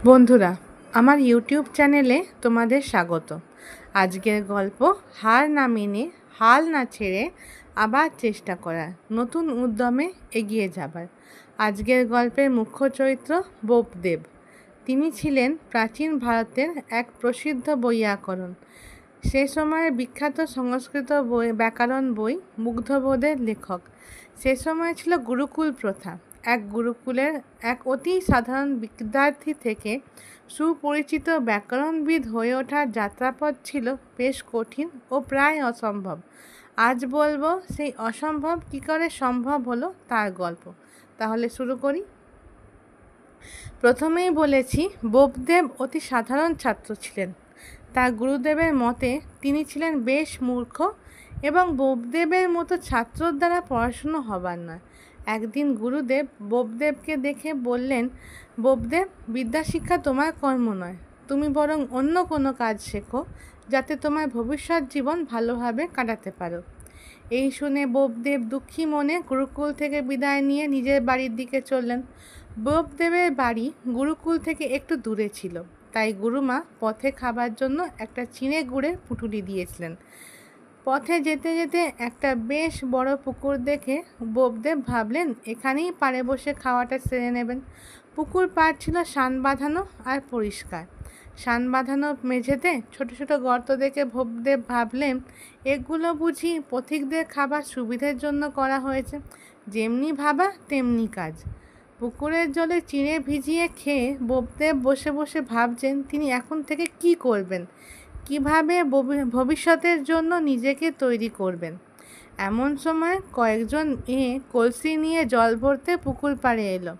বন্ধুরা, আমার ইউটিউব চ্যানেলে তোমাদের স্বাগত। আজকের গল্প হার না মেনে, হাল না ছেড়ে আবার চেষ্টা করা, নতুন উদ্যমে এগিয়ে যাবার। আজকের গল্পের মুখ্য চরিত্র বোপদেব। তিনি ছিলেন প্রাচীন ভারতের এক প্রসিদ্ধ বৈয়াকরণ। সে সময়ের বিখ্যাত সংস্কৃত ব্যাকরণ বই মুগ্ধবোধের লেখক। সে সময় ছিল গুরুকুল প্রথা। এক গুরুকুলের এক অতি সাধারণ বিদ্যার্থী থেকে সুপরিচিত ব্যাকরণবিদ হয়ে ওঠার যাত্রাপথ ছিল বেশ কঠিন ও প্রায় অসম্ভব। আজ বলবো সেই অসম্ভব কী করে সম্ভব হলো তার গল্প। তাহলে শুরু করি। প্রথমেই বলেছি, বোপদেব অতি সাধারণ ছাত্র ছিলেন। তার গুরুদেবের মতে তিনি ছিলেন বেশ মূর্খ এবং বোপদেবের মতো ছাত্রর দ্বারা পড়াশুনো হবার নয়। একদিন গুরুদেব বোপদেবকে দেখে বললেন, বোপদেব, বিদ্যাশিক্ষা তোমার কর্ম নয়, তুমি বরং অন্য কোনো কাজ শেখো, যাতে তোমার ভবিষ্যৎ জীবন ভালোভাবে কাটাতে পারো। এই শুনে বোপদেব দুঃখী মনে গুরুকুল থেকে বিদায় নিয়ে নিজের বাড়ির দিকে চললেন। বোপদেবের বাড়ি গুরুকুল থেকে একটু দূরে ছিল, তাই গুরুমা পথে খাবার জন্য একটা চিঁড়ে গুড়ের পুঁটুলি দিয়েছিলেন। পথে যেতে যেতে একটা বেশ বড় পুকুর দেখে বোপদেব ভাবলেন এখানেই পাড়ে বসে খাওয়াটা সেরে নেবেন। পুকুর পাড় ছিল শান বাঁধানো আর পরিষ্কার। শান বাঁধানো মেঝেতে ছোট ছোট গর্ত দেখে বোপদেব ভাবলেন এগুলো বুঝি পথিকদের খাবার সুবিধের জন্য করা হয়েছে। যেমনি ভাবা তেমনি কাজ। পুকুরের জলে চিঁড়ে ভিজিয়ে খেয়ে বোপদেব বসে বসে ভাবছেন তিনি এখন থেকে কি করবেন, কিভাবে ভবিষ্যতের জন্য নিজেকে তৈরি করবেন। এমন সময় কয়েকজন মেয়ে কলসি নিয়ে জল ভরতে পুকুর পাড়ে এলো।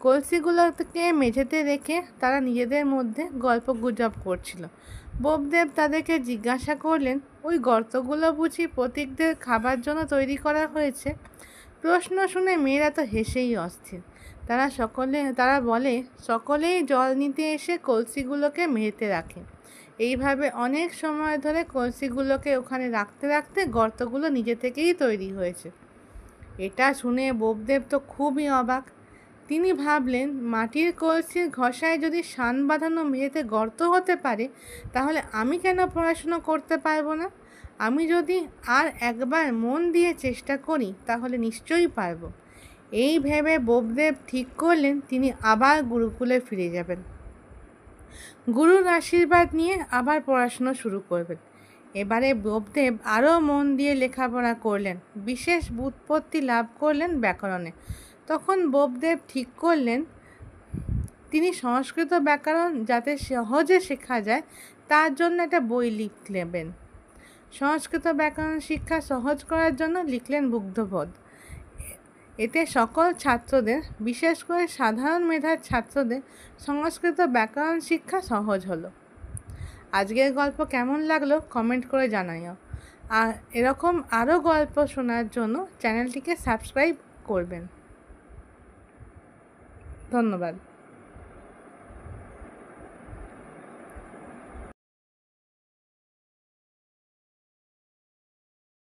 কলসিগুলোকে মেঝেতে রেখে তারা নিজেদের মধ্যে গল্প গুজব করছিল। বোপদেব তাদেরকে জিজ্ঞাসা করলেন, ওই গর্তগুলো বুঝি পথিকদের খাবার জন্য তৈরি করা হয়েছে? প্রশ্ন শুনে মেয়েরা তো হেসেই অস্থির। তারা বলে সকলেই জল নিতে এসে কলসিগুলোকে মেঝেতে রাখে। এইভাবে অনেক সময় ধরে কলসিগুলোকে ওখানে রাখতে রাখতে গর্তগুলো নিজে থেকেই তৈরি হয়েছে। এটা শুনে বোপদেব তো খুবই অবাক। তিনি ভাবলেন মাটির কলসির ঘষায় যদি শান বাঁধানো মেঝেতে গর্ত হতে পারে, তাহলে আমি কেন পড়াশুনো করতে পারবো না? আমি যদি আর একবার মন দিয়ে চেষ্টা করি তাহলে নিশ্চয়ই পারবো। এই ভেবে বোপদেব ঠিক করলেন তিনি আবার গুরুকুলে ফিরে যাবেন। গুরুর আশীর্বাদ নিয়ে আবার পড়াশুনো শুরু করবেন। এবারে বোপদেব আরও মন দিয়ে লেখাপড়া করলেন, বিশেষ ব্যুৎপত্তি লাভ করলেন ব্যাকরণে। তখন বোপদেব ঠিক করলেন তিনি সংস্কৃত ব্যাকরণ যাতে সহজে শেখা যায় তার জন্য একটা বই লিখলেন। সংস্কৃত ব্যাকরণ শিক্ষা সহজ করার জন্য লিখলেন মুগ্ধবোধ। এতে সকল ছাত্রদের, বিশেষ করে সাধারণ মেধার ছাত্রদের সংস্কৃত ব্যাকরণ শিক্ষা সহজ হলো। আজকের গল্প কেমন লাগলো কমেন্ট করে জানাইও। আর এরকম আরও গল্প শোনার জন্য চ্যানেলটিকে সাবস্ক্রাইব করবেন। ধন্যবাদ।